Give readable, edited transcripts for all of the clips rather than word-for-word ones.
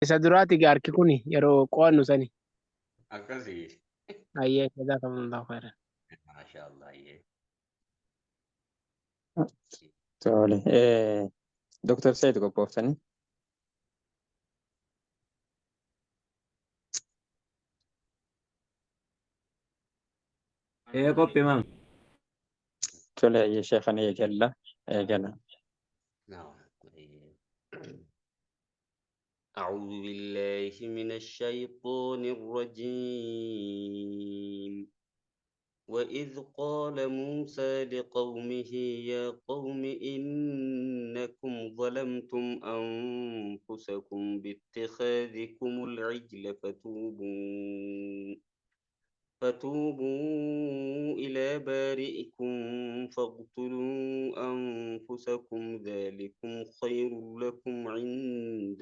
Isa duraati harki kun yeroo qo'annu sani. Akkasii. Ayyee jazaakumullaahu khairan. Maashaallah. Tole. Dr. Said qophoofsanii. Qophii maal? Tole ayyee sheekhan eegalla. Eegala. نعم. أعوذ بالله من الشيطان الرجيم. وإذ قال موسى لقومه يا قوم إنكم ظلمتم أنفسكم باتخاذكم العجل فتوبوا إلى بارئكم فاقتلوا أنفسكم ذلكم خير لكم عند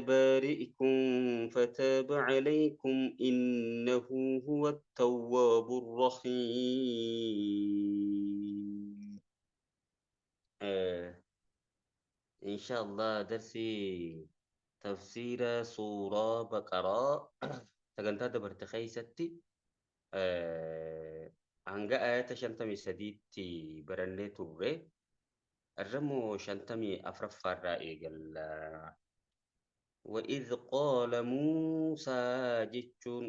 بارئكم فتاب عليكم إنه هو التواب الرحيم. إن شاء الله درسي تفسير سورة بقرة تقنتها دبرت خيستي hanga ayata 53 barannee turre irrammoo 54 irraa eegalla. وإذ قال موسى جتون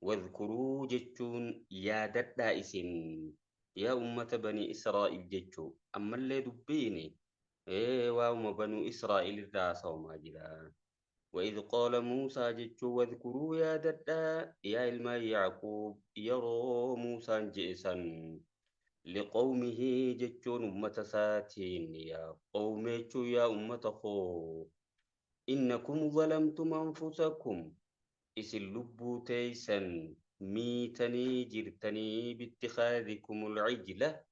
واذكروا جتون يا ددا إسن يا أمة بني إسرائيل جتو أما اللي دبيني وهم بنو إسرائيل الراس وما جرا. وإذ قال موسى جتو واذكروا يا ددا يا إلما يعقوب يرو موسى جئسا لقومه جتون أمة ساتين يا قوميتو يا أمة خو إنكم ظلمتم أنفسكم إسن لبو تيسن ميتني جرتني باتخاذكم العجلة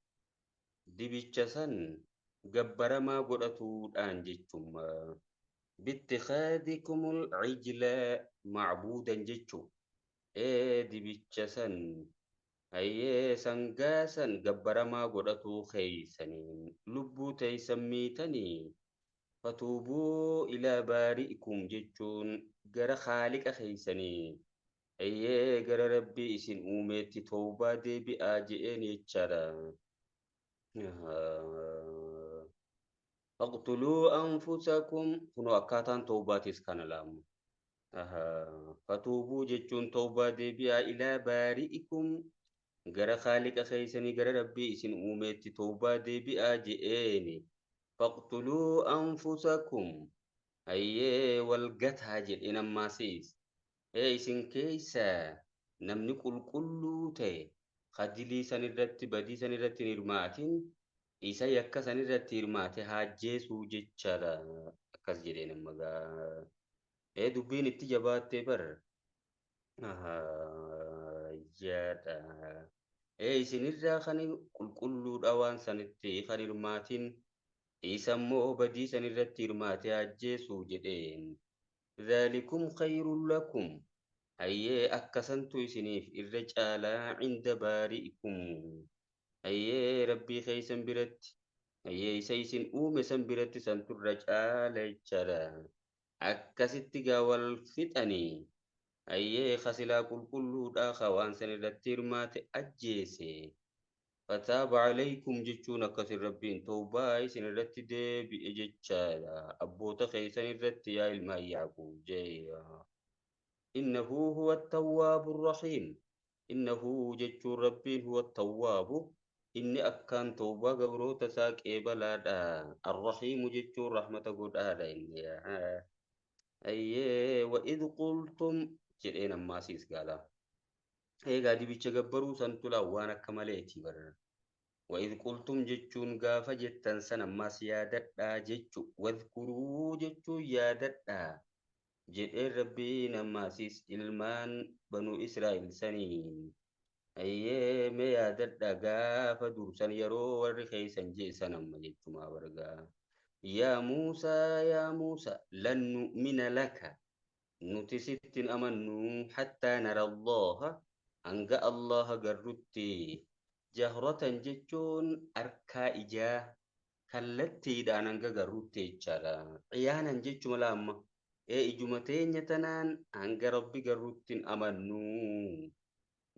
دبتشسن جبر ما قرأتو الآن جتم باتخاذكم العجلة معبودا جتشو دبتشسن أي سنغاسا جبر ما قرأتو خيسنين لبو تيسن ميتني فتوبوا إلى بارئكم جتشون جرى خالق خيسني أي جرى ربي إسن أوميتي توبة دي بآجئين يتشرى. اقتلوا أنفسكم كنوا أكاتان توباتيس كان لام. فتوبوا جتشون توبة دي بها إلى بارئكم جرى خالق خيسني جرى ربي إسن أوميتي توبة دي بآجئين فاقتلوا أنفسكم أيه والقتها جد إنما سيس إسن كيسا نمني كل تي خدلي سنرتي بدي سنرتي نرماتين إسا يكا سنرتي نرماتي حاجي سوجي چرا أكس جدين مغا دبين اتجابات بر جادا إسن الرا خاني كل دوان سنرتي خاني نرماتين إسمو بدي سنرتي نرماتي حاجي سوجدين ذلكم خير لكم أيه أكسنتو سنيف الرجال عند بارئكم أيه ربي خيسن برت أيه سيسن سن برت سنتو الرجال جرا أكست قاول فتني أيه خسلا كل دا خوان سنرتير مات أجيسي فتاب عليكم جتشون كسر ربين توبا سنرتي دي بإجتشالا أبوتا خيسن الرتي يا الماء يعقوب جيا إنه هو التواب الرحيم. إنه جتش ربي هو التواب إني أكان توبة قبرو تساك إبلا الرحيم جتش رحمة قد إني أيه وإذ قلتم جرينا ما سيس قالا قادي بيتش قبرو سنتلا وانا كماليتي برنا. وإذ قلتم جتشون قافة جتن سنة ما سيادة جتش واذكروا جتش يادة jedhee rabbii namaasis ilmaan banuu Israa'el saniin ayyee mee yaadadha gaafa dursan yeroo warri keeysan jeessan amma jechumaa bargaa yaa Muusaa lan nu'mina laka nuti sittin amannu hattaa nara Allaha hanga Allaha garrutti jahratan jechuun arkaa ijaa kallattiidhaan hanga garruutti jechaadha. Xiyaanan jechuma laamma. Ijuma teenya tanaan hanga rabbi garruutti hin amannu.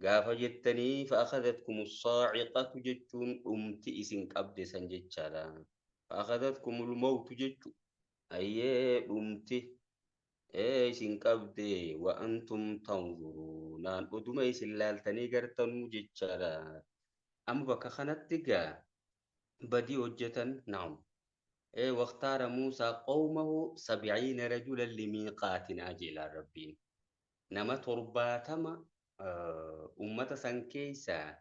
Gaafa jettanii fa'aakadatkum saaciqatu jechuun dhumti isin qabde san jechaadha. Fa'aakadatkum mawtu jechu ayyee dhumti isin qabde wa'antum tanzurunaan oduma isin laaltanii gartanuu jechaadha. Amma bakka kanatti gaa بدي وجة نعم واختار موسى قومه 70 رجلا لميقاتنا أجل ربين نما ترباتما أمة سنكيسا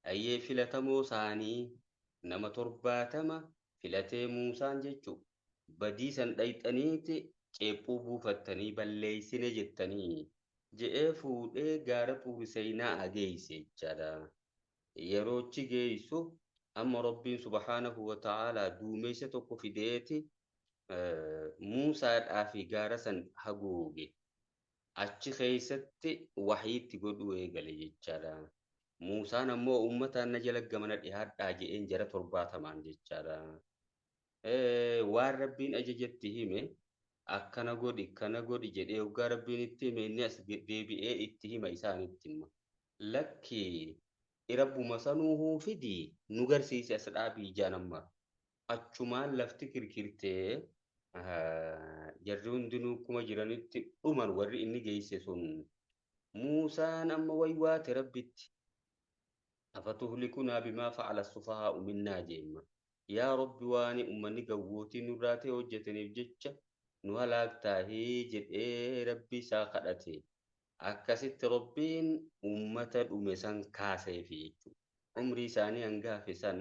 أي فلة موساني نما ترباتما فلة موسى جتشو بدي سن دايتانيتي كيبو بوفتني بليسين جتني جئفو غارة سينا أجيسي جدا يروتشي جيسو أما ربي سبحانه وتعالى دوميسة كفديتي موسى آفي غارسا هقوغي أتش خيستي وحيد تقولوا إيقالي جتشارا موسى نمو أمتا نجلق من الإهاد آجئين جرى ترباتا من جتشارا وار ربين أججتهيمي أكنا قولي جدي وقا ربين اتهيمي الناس ديبي اتهيمي إسان اتهيمي لكي irabbu masanuhu fidi nugarsiise as dhaabii jaanamma achumaan lafti kirkirtee jarri hundinuu kuma jiranitti dhuman warri inni geesse sun Muusaan amma waywaate rabbitti afatuhlikunaa bimaa fa'ala sufahaa'u minnaa jeemma yaa rabbi waani ummanni gawwootii nurraatee hojjetaniif jecha nu halaagtaahii jedhee rabbi isaa kadhate akkasitti rabbiin ummata dhume san kaasee fi umrii isaanii hangaafe san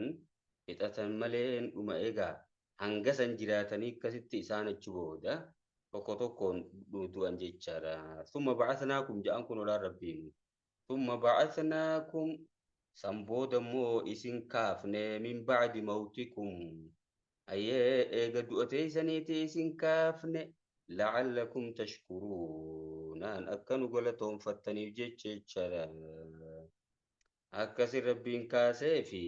fixatan malee dhuma egaa hanga san jiraatanii akkasitti isaan achi booda tokko tokkoon du'an jechaadha. Summa ba'athnaakum ja'an kun olaan rabbiin. Summa ba'athnaakum san booda immoo isin kaafne min ba'di mawtikum. Ayyee eega du'atee isaniiti isin kaafne la'allakum tashkuruun. Naan akka nu galatoonfattaniif jecha akkasi rabbiin kaasee fi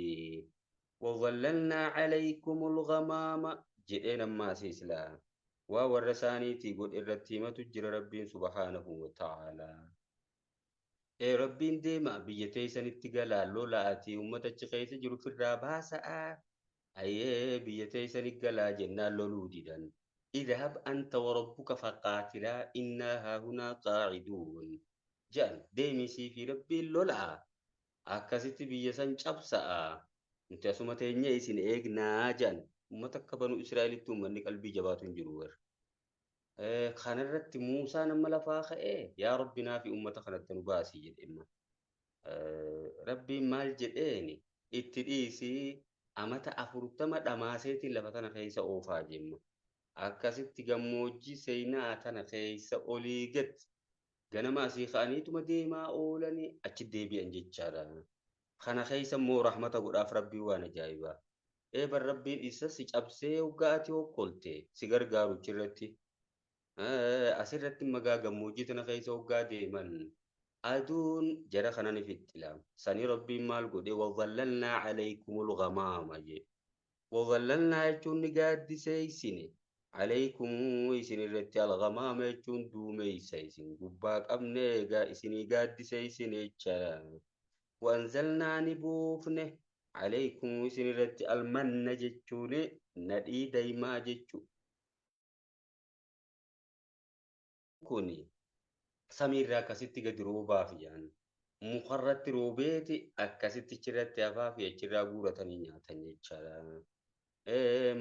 وظللنا عليكم الغمام جئنا ما سيسلا وورساني تيقول الرتيمة تجر ربين سبحانه وتعالى ربين ديما بيتي سنتقالا لولا آتي أمتا تشخيس جرو في الراباسة أي بيتي سنتقالا جنا لولوددا اذهب أنت وربك فقاتلا إنا هنا قاعدون جان ديمي سي في ربي لولا أكاسيتي بيسان شابسا انت اسمتي نيسين ايغنا جان امتا كبنو اسرائيل تومني قلبي جباتون جروور خانرت موسى نما لفاخ يا ربنا في امتا خنت نباسي جد اما ربي مال جديني اتديسي امتا افرتما دماسيتي لفتنا خيسا اوفا جيم اكاسيتي غموجي سينا اتنا خيسا اوليغت غنما سي خانيتما ديما اولاني اچ ديبي انجچارا خنا خيسا مو رحمة قد ربي وانا جايبا بر ربي إسا سيجابسي وقاتي وقلتي سيغر غارو چرتي أسرتي مغاقا موجيتنا خيسا وقاتي من أدون جرى خناني في التلام ساني ربي مال قد وظللنا عليكم الغمام جي وظللنا يجون نقاد سيسيني عليكم ويسيني رتي الغمام يجون دومي سيسين قباك أبنيغا إسيني قاد سيسيني چرا وأنزلنا نبوفنه عليكم وسنرت المن جتشوني ندي دايما جتشو كوني سمير كاسيتي قد روبا فيان مخرت روبيتي أكاسيتي شرت أفافي يشرا قورة نياتن يتشارا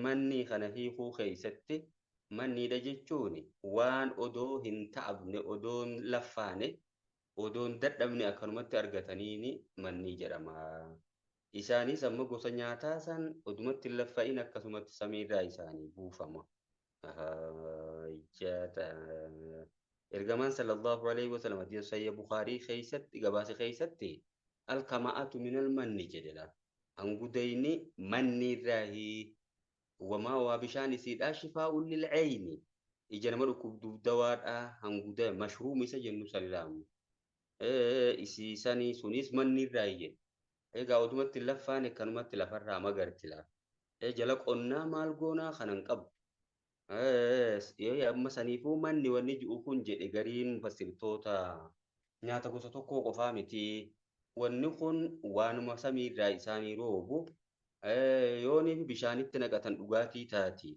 مني خنهي خو خيستي مني دا جتشوني وان أدو هنتعبني أدون لفاني odoon dadhabne akkanumatti argataniini manni jedhama. Isaanis amma gosa nyaataa san odumatti laffa'in akkasumatti samiirraa isaanii buufama. Ergamaan sallallahu alaihi wasallam hadiisa sayya Bukaarii keessatti gabaasa keessatti alkama'atu minal manni jedhedha. Hangudayni manni irraahi wamaa waa bishaan isiidhaa shifaa'un lil cayni. Ija nama dhukkubduuf dawaadha hanguda mashruum isa jennu salilaamu. Isisanii sunis manni irraa iyye egaa odumatti laffaan akkanumatti lafarraa magartila jala qonnaa maal goonaa kanan qabu. Amma saniifuu manni wanni ji'u kun jedhe gariin mufassirtoota nyaata gosa tokko qofaa miti. Wanni kun waanuma samiirraa isaanii roobu yooniif bishaanitti naqatan dhugaatii taati.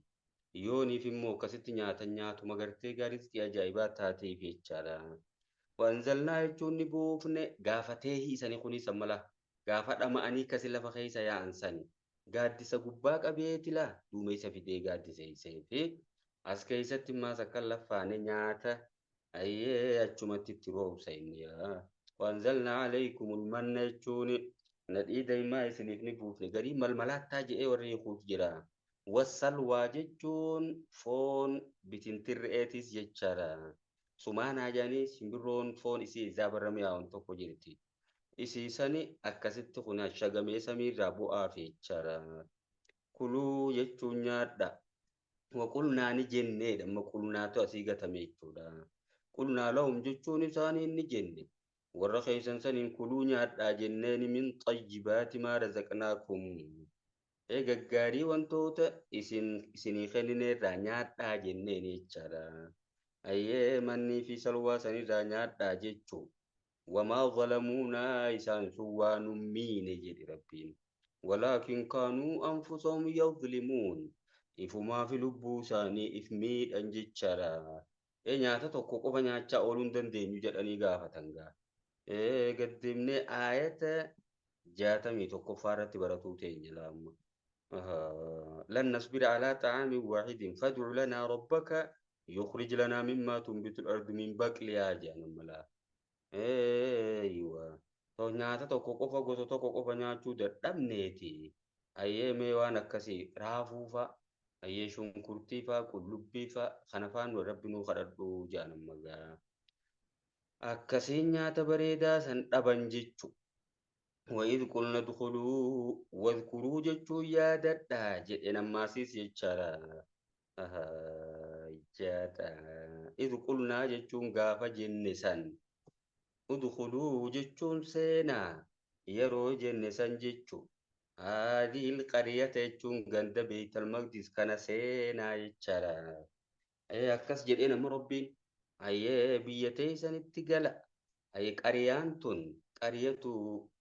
Yooniif immoo akkasitti nyaatan nyaatuma gartee gaarii ajaa'ibaa taateef jechaadha. Wanzalnaa jechuun ni buufne gaafa teehii sanii kunis ammala gaafa dhama'anii akkasi lafa keessa yaa'an sani. Gaaddisa gubbaa qabeeti laa duumessa fidee gaaddisa fi as keessatti maas akka lafaane nyaata achumatti itti roobsa inni. Wanzalnaa alaykumul manna jechuun nadhii daa'imaa isiniif ni buufne garii malmalaattaa jedhee warri hiikuuf jira. Wassalwaa jechuun foon bitintirreetis jechaadha. Sumaanaa jedhanii simbirroon foon isii zaabarramee yaa'uun tokko jirti. Isiisani akkasitti kun shagamee samiirraa bu'aaf jechaadha. Kuluu jechuun nyaadha. Waqulnaa ni jenneedha. Amma qulnaatu asii gatame jechuudha. Qulnaa lahum jechuun isaanii ni jenne. Warra keessan saniin kuluu nyaadhaa jenneen min xayyibaati maa razaqnaakum. Gaggaarii wantoota isinii kennineerraa nyaadhaa jenneen jechaadha. Mannii fi salwaa sanirraa nyaadhaa jechuun. وما ظلمونا إسان سوى نمين جدي ربين ولكن كانوا أنفسهم يظلمون إفما في لبوساني إفميد أنجتشرا نياتا توكو قفا نياتشا أولون دندين يجدني غافتنغا قدمني آية جاتمي توكو فارت براتو تنجلام لن نصبر على طعام واحد فادع لنا ربك يخرج لنا مما تنبت الأرض من بقلها جانم Eeywa. Nyaata tokko qofa gosa tokko qofa nyaachuu dadhabneeti. Mee waan akkasii raafuu fa'a, shunkurtii fa'a, qullubbii fa'a kana faan rabbi nuu kadhadhu jaanan magaa. Akkasiin nyaata bareedaa san dhaban jechu. Wa'id qulna dukuluu wadkuruu jechuun yaadadha jedhe nammaasiis jechaadha. Id qulnaa jechuun gaafa jenne san. ادخلوا جتون سينا يرو جن سنجتو هذه القرية جتون غند بيت المقدس كان سينا يتشارا أكس جدين مربين بيتي سنتقلا قريانتون قرية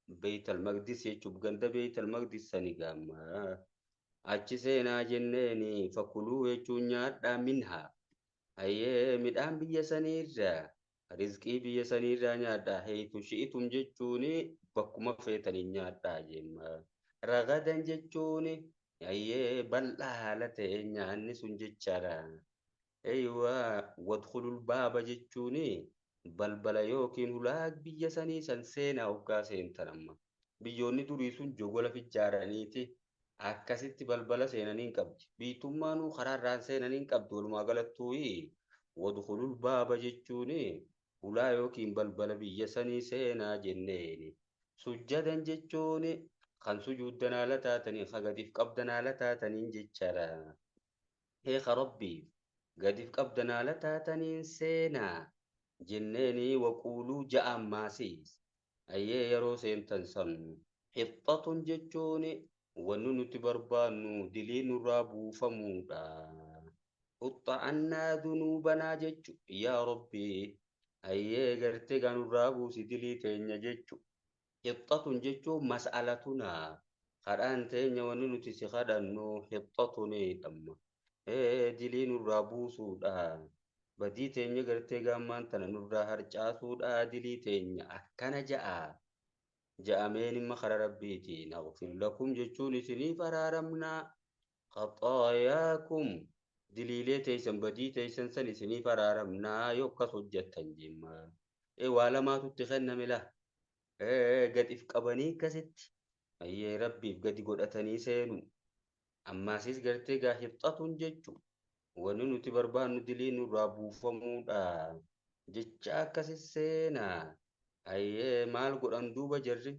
بيت المقدس يجب غند بيت المقدس سنقام أجي سينا جنيني فكلوا يجون يادا منها مدام بيا سنيرا Rizqii biyya saniirraa nyaadhaa heetu shi'itum jechuun bakkuma feetanii nyaadhaa jenna. Ragadan jechuun bal'aa haala ta'e nyaanni sun jechaadha. Wadkhulul baaba jechuun balbala yookiin ulaa biyya sanii san seenaa hoggaa seentan amma. Biyyoonni durii sun jogola fijaaraniiti akkasitti balbala seenanii qabdi. Biitummaanuu karaarraan seenanii qabdi walumaa galattuu wadkhulul baaba jechuun ulaa yookiin balbala biyya sanii seenaa jenneeni. Sujjadan jechuun kan sujuuddan haala taatanii gadiif qabdan haala taataniin jechaadha. Heeka rabbiif gadiif qabdan haala taataniin seenaa jenneeni waquuluu ja'an maasiis. Yeroo seentan san hixxatun jechuun wanni nuti barbaannu dilii nurraa buufamuudha. Uxxa'annaa dunuubanaa jechu yaa rabbii. Gartee ganurraa buusi dilii teenya jechu. Hixxatun jechuun mas'alatuna. Kadhaan teenya wanni nuti si kadhannu hixxatunidhamma. Dilii nurraa buusuudha. Badii teenya gartee gaammaan tana nurraa harcaasuudha dilii teenya akkana ja'a. Ja'ameen imma kara rabbiiti. Naghfir lakum jechuun isiniif araaramnaa. Khaxaayaakum. Diliilee teessan badii teessan san isiniif araaramnaa yoo akkas hojjettan jemma. Waa lamaatutti kenname laa. Gadiif qabanii akkasitti. Rabbiif gadi godhatanii seenu. Ammaasis gartee gaa hixxatun jechu. Wanni nuti barbaannu dilii nurraa buufamuudha. Jecha akkasis seenaa. Maal godhan duuba jarri.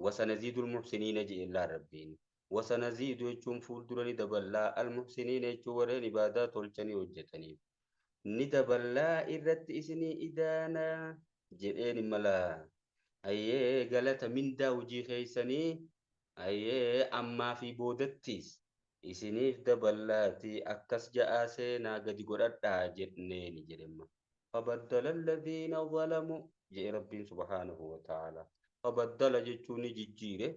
Wasanaziidul muhsiniina je'ellaa rabbiin. وسنزيد يجون فولدرني دبلا المحسنين يجون ورين عبادات تولشني وجتني ندبلا إرت إسني إدانا جرين ملا قالت من دا وجي خيسني أما في بودتيس isiniif dabalaatii akkas ja'aa seenaa gadi godhadhaa jedneeni jedhemma. فبدل الذين ظلموا جاء ربي سبحانه وتعالى فبدل جتوني جيجيره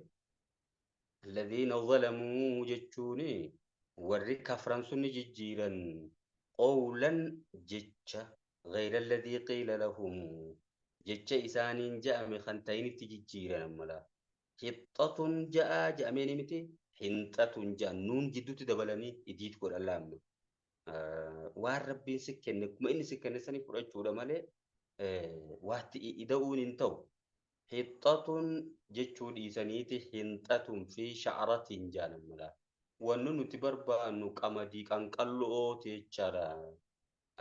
الذين ظلموا جتوني ورّي كفران سني جيجيرا قولا جتشا غير الذي قيل لهم جتشا إسانين جاء من خنتين تجيجيرا ملا حطة جاء من متي حنطة جاء نون جدو تدبلني إديت قول اللام waan rabbiin si kenne kuma inni si kenne sanii fudhachuudha malee waatti ida'uun hin ta'u. Hixxatuun jechuu dhiisaniiti hinxatun fi sha'aratiin jaalamudha. Wanni nuti barbaannu qamadii qanqallo'ooti jechaadha.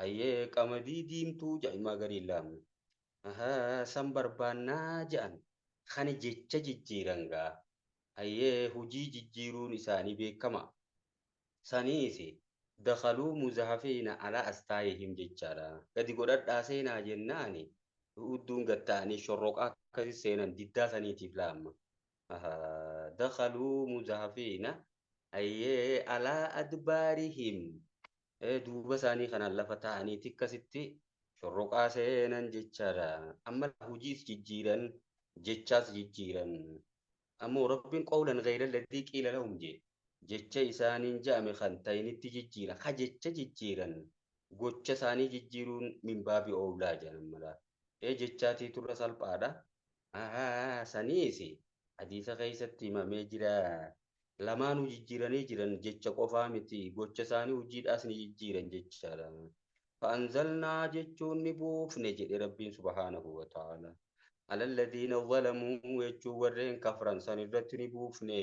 Ayyee qamadii diimtuu ja'imaa gariin laamne. San barbaannaa ja'an kan jecha jijjiiran gaa. Ayyee hujii jijjiiruun isaanii beekama. Saniisi. دخلوا مزحفين على أستايهم جتشارا قد قدرت آسينا جناني ودون قتاني شروقا كذي سينا ديدا سنيتي فلام دخلوا مزحفين أي على أدبارهم دوبا ساني خنا لفتاني تكا ستي شروقا سينا جتشارا أما هجيس جيجيرا جتشاس جيجيرا أما رب قولا غير الذي قيل لهم جي jecha isaaniin ja'ame kan ta'initti jijjiiran ha jecha jijjiiran gocha isaanii jijjiiruun min baabi oolaa jedhan mala jechaatii turre salphaadha saniisi hadiisa keessatti himamee jira lamaanuu jijjiiranii jiran jecha qofaa miti gocha isaanii hojiidhaas ni jijjiiran jechaadha fa'anzalnaa jechuun ni buufne jedhe rabbiin subhaanahu wa ta'ala alalladhiina zalamuu jechuun warreen kafran san irratti ni buufne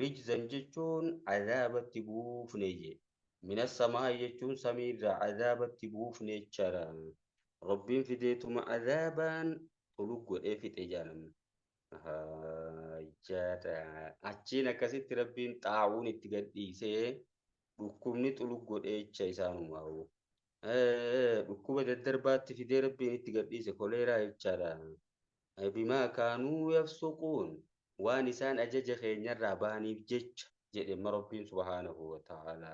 رجزا جتون عذاب التبوف نيجي من السماء جتون سمير عذاب التبوف نيجرا ربين في ديتم عذابا طلق في تجارم جاتا أجينا كسيت ربين تعاون التقدي سي بكمني طلق إيش إسانو ماهو بكوبة الدربات في دي ربين التقدي سي كوليرا إيجرا بما كانوا يفسقون waan isaan ajaja keenyarraa bahaniif jecha jedhe rabbiin subhaanahu wa ta'ala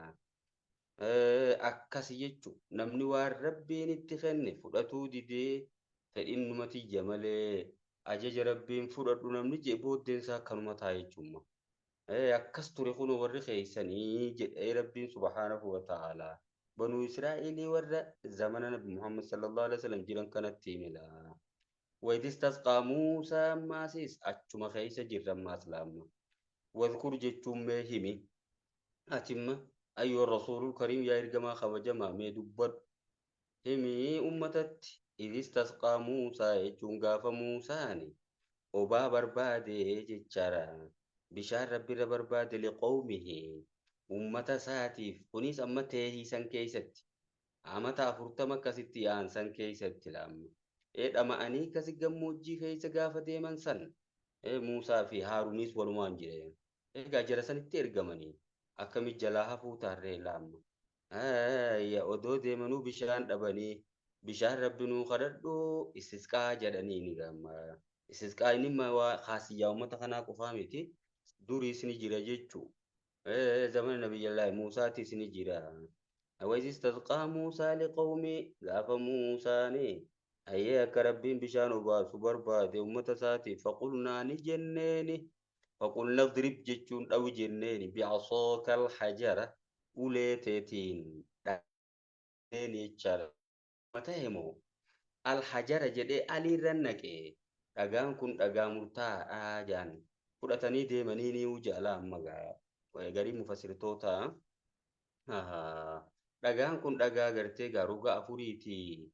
akkas jechu namni waan rabbiin itti kenne fudhatuu didee fedhinnumati malee ajaja rabbiin fudhadhu namni jee booddeensaa akkanuma ta'a jechuudha. Akkas ture kun warri keessanii jedhe rabbiin subhaanahu wa ta'ala banuu Israa'elii warra zamana nabi Muhammad sallallahu alaihi wasallam jiran kanatti himila. وإذ استسقى موسى ماسيس أتشما خيسة جرا ماسلام واذكر جتشم مهمي أتم أيها الرسول الكريم يا إرجما خبجما مدبر همي أمتت إذ استسقى موسى يتشنغا فموساني وبا بربادي جتشارا بشار ربي برباد لقومه أمة ساتيف كنيس أمته سن كيست أمتا فرتما كستي آن سن كيست لام dhama'anii kasi gammoojjii keessa gaafa deeman san Muusaa fi Haaruunis walumaan jiran egaa jara sanitti ergamanii akkamitti jalaa hafuu taarree laamma odoo deemanuu bishaan dhabanii bishaan rabbinuu kadhadhuu istisqaa jedhanii ni gamma istisqaa inni waa haasiyyaa uummata kanaa qofaa miti duriis ni jira jechuu zamana nabiyyallaahi Muusaatis ni jira وإذ استسقى موسى لقومه غاف موسى أيه كربين بشان وباس وبرباد أمة ساتي فقلنا نجنيني فقلنا اضرب جتون أو جنيني بعصاك الحجرة وليتين نيني تشار متهمو الحجرة جدي علي رنك أجام كن أجام مرتا آجان فرتني دي منيني وجالا مغا ويغري مفسر توتا أجام كن أجا غرتي غاروغا أفوريتي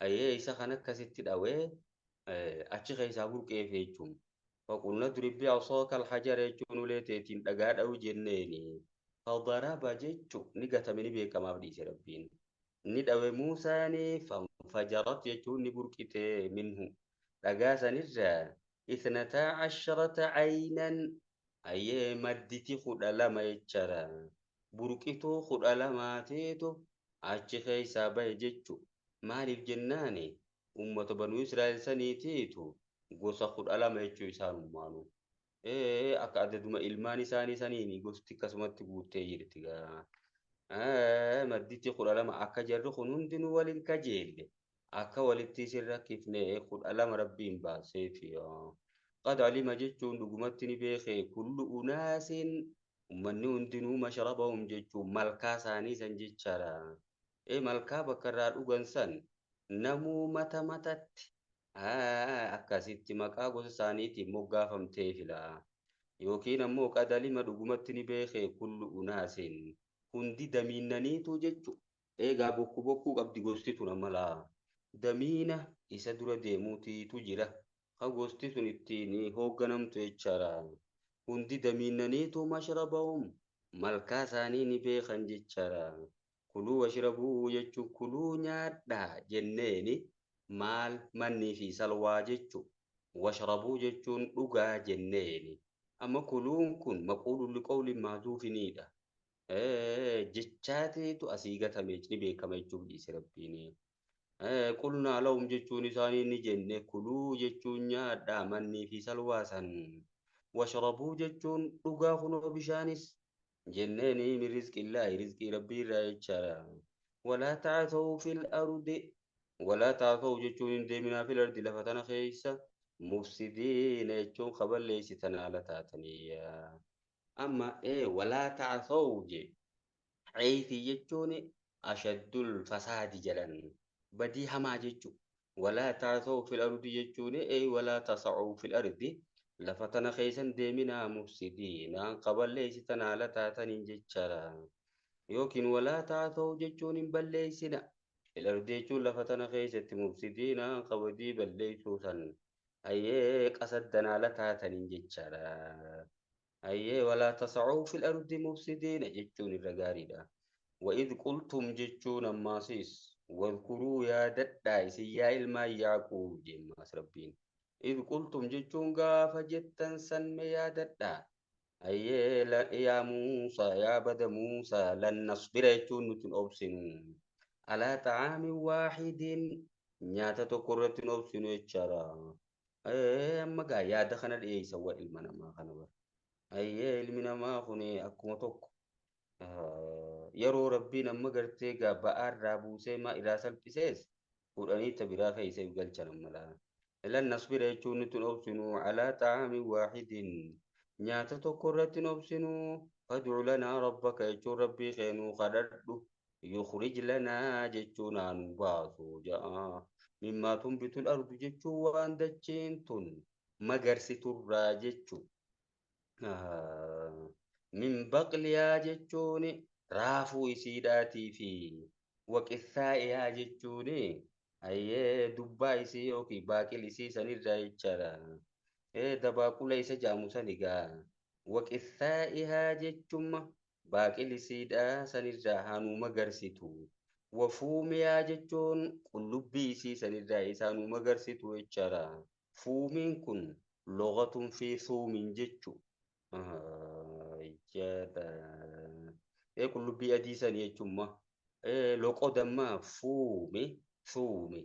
أيه إذا خانك كسيت داوي أشيخ إذا بروك إفيتشون فقلنا درب بعصاك الحجر يجون لتيتين دقار أو جنيني فضرب جيتشو نقطة مني بيك ما بدي ربين نداوي موسى فانفجرت يجون بركته منه دقاسا نرجع 12 عينا أيه مدتي خد لما يتشرى بركته خد لما تيتو أشيخ إذا بيجيتشو maaliif jennaani ummata banuu Israa'el saniitiitu gosa 12 jechuu isaanumaanu akka adaduma ilmaan isaanii saniini gosti akkasumatti guuttee jirti gaa. Madditti 12 akka jarri kun hundinuu waliin kajeelle akka walitti sirra kifnee 12 rabbiin baaseefi. Qad alima jechuun dhugumatti ni beekee kullu unaasin ummanni hundinuu masharabahum jechuun malkaa isaanii san jechaadha. Malkaa bakka irraa dhugan san namuu mata matatti akkasitti maqaa gosa isaaniitiin moggaafamtee fila. Yookiin ammoo qad alima dhugumatti ni beekee kullu unaasin hundi damiinaniitu jechuudha. Egaa bokkuu qabdi gosti tun ammalaa. Damiina isa dura deemuutiitu jira. Kan gosti sun ittiin hoogganamtu jechaadha. Hundi damiinaniitu mashrabahum malkaa isaanii ni beekan jechaadha. Kuluu washrabuu jechuun kuluu nyaadhaa jenneeni maal mannii fi salwaa jechuudha. Washrabuu jechuun dhugaa jenneeni. Amma kuluun kun maquulun liqawliin maazuufinidha. Jechaatiitu asii gatame ni beekama jechuun dhiise rabbiin. Qulnaa lahum jechuun isaanii ni jenne kuluu jechuun nyaadhaa mannii fi salwaa san. Washrabuu jechuun dhugaa kunoo bishaanis jenneeni min rizqillaahi rizqii rabbii irraa jechaadha. Walaa ta'asawu fil ardi walaa ta'asawu jechuun hin deeminaa fil ardi lafa tana keessa mufsidiina jechuun kaballeessitan haala taatanii. Amma walaa ta'asawu je ceetii jechuun ashaddul fasaadi jedhan badii hamaa jechuudha. Walaa ta'asawu fil ardi jechuun walaa tasa'u fil ardi lafa tana keessan deeminaa mufsidiina kaballeessitan haala taatanii jechaadha. Yookiin walaa ta'asawu jechuun hin balleessina. Fil ardi jechuun lafa tana keessatti mufsidiina kabadii balleessuu san qasaddan haala taatanii jechaadha. ولا تسعوا في الأرض مفسدين جتون الرجاريدا وإذ قلتم جتون ماسيس واذكروا يا ددا يا إلما يعقوب جماس ربين إذ قلتم جتون قاف جتا سن يا ددا لا يا موسى يا بد موسى لن نصبر جتون نتن أبسنون على طعام واحد نياتا تقرة أبسنون يتشارا أما قا يا دخنا الإيه سوى إلمنا ما خنبر ilmi namaa kun akkuma tokko yeroo rabbiin amma gartee ba'aa irraa buusee maa irraa salphisees fudhanii itti biraa fe'iseef galchan ammalaa. Lan nasbira jechuun nuti obsinu alaa xaa'amin waahidin nyaata tokko irratti obsinu fad'u lanaa rabbaka jechuun rabbii keenuu kadhadhu yukhrij lanaa jechuun haanu baasu ja'a. Mimmaa tunbitul ardu jechuun waan dachiin tun magarsiturraa jechuudha. Min baqliyaa jechuun raafuu isiidhaatii fi waqissaa'iyaa jechuun dubbaa isii yookiin baaqila isii sanirraa jechaadha. Dabaaqula isa jaamu san egaa waqissaa'iyaa jechuun baaqila isiidhaa sanirraa haanuu magarsitu. Wafuumiyaa jechuun qullubbii isii sanirraa isaanuu magarsitu jechaadha. Fuumiin kun loqatuun fi suumiin jechuudha. Qullubbii adii sanii jechuun loqoo dammaa fuumi.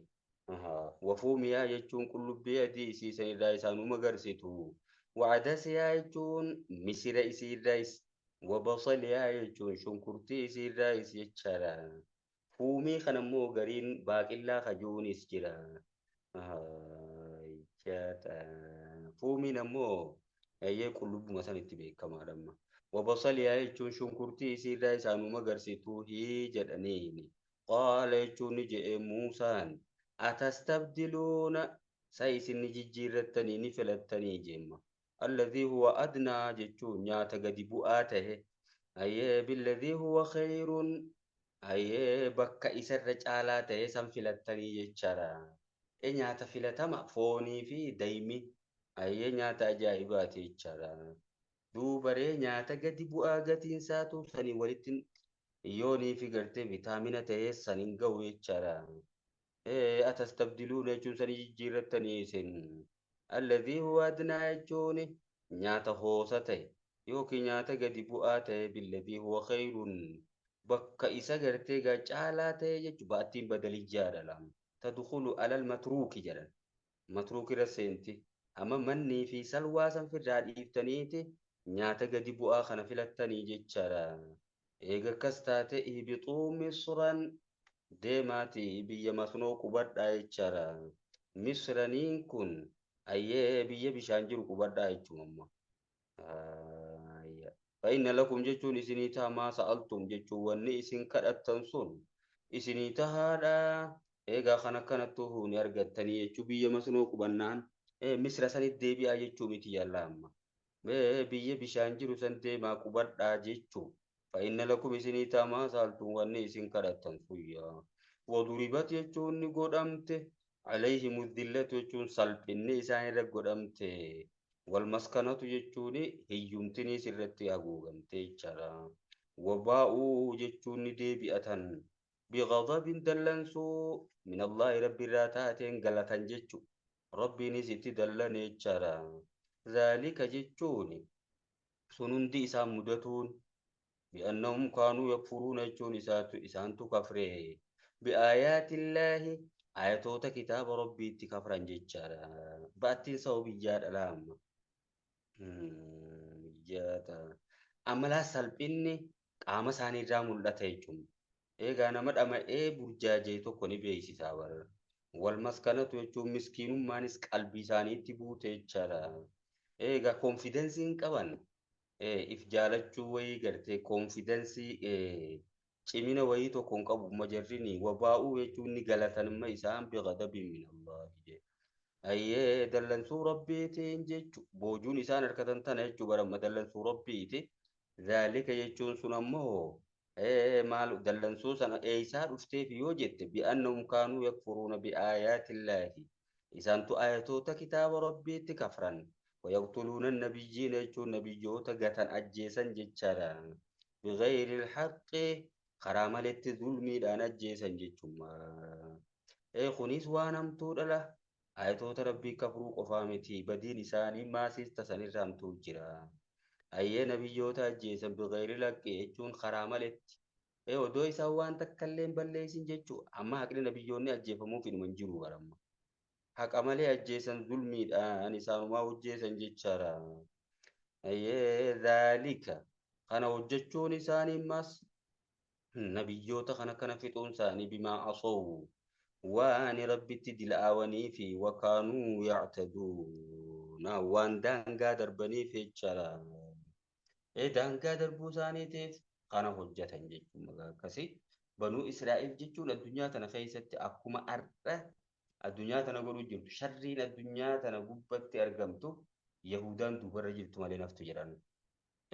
Wafuumiyaa jechuun qullubbii adii isii sanirraa isaanuu magarsitu. Wacdasiyaa jechuun misira isiirraas. Wabasaliyaa jechuun shunkurtii isiirraas jechaadha. Fuumii kanammoo gariin baaqillaa kajuunis jira. Fuumiin ammoo qullubbii sanitti beekamaadha. Wabasaliyaa jechuun shunkurtii isiirraa isaanuu magarsituu jedhaniini. Qaala jechuun ni jedhe Muusaan atastabdiluuna sa isin jijjiirrattanii ni filattanii jemma. Alladhii huwa adnaa jechuun nyaata gadi bu'aa tahe. Billadhii huwa khayrun bakka isarra caalaa tahe san filattanii jechaadha. Nyaata filatama foonii fi daymi. Nyaata ajaa'ibaati jechaadha. Duubaree nyaata gadi bu'aa gatiin isaatu sanii walitti yoonii fi gartee vitaamina ta'ee saniin ga'u jechaadha. Atastabdiluuna jechuun sanii jijjiirrattanii isin. Alladhii huwa adnaa jechuun nyaata hoosa ta'e yookiin nyaata gadi bu'aa ta'e billadhii huwa khayrun bakka isa gartee caalaa ta'e jechuudha. Baattiin badalii jaadha. Tadkhulu alal matruuki jedhan. Matruukirra seenti. amma mannii fi salwaa san firraa dhiiftaniiti nyaata gadi bu'aa kana filattanii jechaadha. Eega akkas taate ihbixuu misran deemaati biyya masnoo qubadhaa jechaadha. Misraniin kun ayyee biyya bishaan jiru qubadhaa jechuun فإن لكم جتون إسني ما سألتم جتون وني إسن كدتن سن إسني تهادا إيغا خنا كانتو نرغتني يجو بيا مسنو قبنان مصر سنت ديبي أجتو متي يلام بيا بشان جرو سنتي ما قبدا جتو فإن لكم إسني ما سألتم وني إسن كدتن سويا وضربت يجون قدمت عليهم الذلة يجون سلبني إسان رقدمت والمسكنة يجوني هيومتني سرتي أقوغمتي جرا وباءوا يجوني ديبئة بغضب دلنسو من الله رب الراتاتين قلتا ججو ربي نسيت دلني جرا ذلك ججوني سنندي إسان مدتون بأنهم كانوا يكفرون يجوني إسانتو كفري بآيات الله آياتوتا كتاب ربي تكفرا ججرا بأتين صوبي جار الأم جاتا أملا سلبيني قام ساني رامل لتيجم إيغا نمد أما برجاجي توكوني بيسي ساور والمسكنة يجوم مسكين مانس قلبي ساني تبو تيجارا إيغا confidence قوان if jaalachuu wayii gartee koonfidensii cimina wayii tokkoon qabu majarrini wabaa'uu jechuun ni galatanimma isaan biqadabii min Allah ayyee dallansuu rabbiitiin jechu boojuun isaan harkatan tana jechuu baramma dallansuu rabbiiti zaalika jechuun sun ammoo maal dallansuu sana isaa dhufteef yoo jette bi'annahum kaanuu yakfuruuna bi'aayaatillaahi isaantu ayatoota kitaaba rabbiitti kafran ويقتلون النبيين يجون نبيوتا قتن أجيسا جتشارا بغير الحق خراملت ظلمي دان أجيسا جتشما خنيس وانمتو له آياتو ربي كفرو قفامتي بدين لساني ما سيستساني رامتو جرا أي نبيوتا أجيسا بغير الحق يجون خراملت ودو إساوان تكلم بليسين جتشو أما حق نبيوني أجيفمو في المنجرو ورما حق عملي أجيسن ظلمي الآن إنسان ما وجيسن جتشارا أيه ذلك خنا وجتشون إنساني ماس نبيوتا خنا كنا في تونساني بما عصوا وان ربي تدل آواني في وكانوا يعتدون وان دانقا دربني في جتشارا دانقا دربوساني تيف خنا وجتا جتشون كسي بنو إسرائيل جتشون الدنيا تنخيست أكما أرده الدنيا تنقول جرت شرين الدنيا تنقبت أرقمتو يهودان دوبر جرت مالي نفتو جران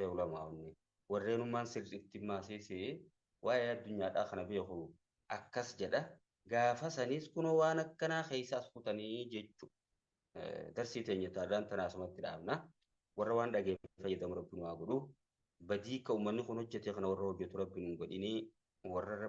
أولا ما أوني ورينو من سر اكتماسي سي ويا الدنيا داخنا بيخو أكس جدا غافا سنيس كنو وانا كنا خيسا سكوتاني جيجو درسي تنجي تادان تناسمت تدامنا وروان داقي فايدام ربنا أقولو بديك ومني خنو جتي خنا ورو جتو ربنا قد إني ورر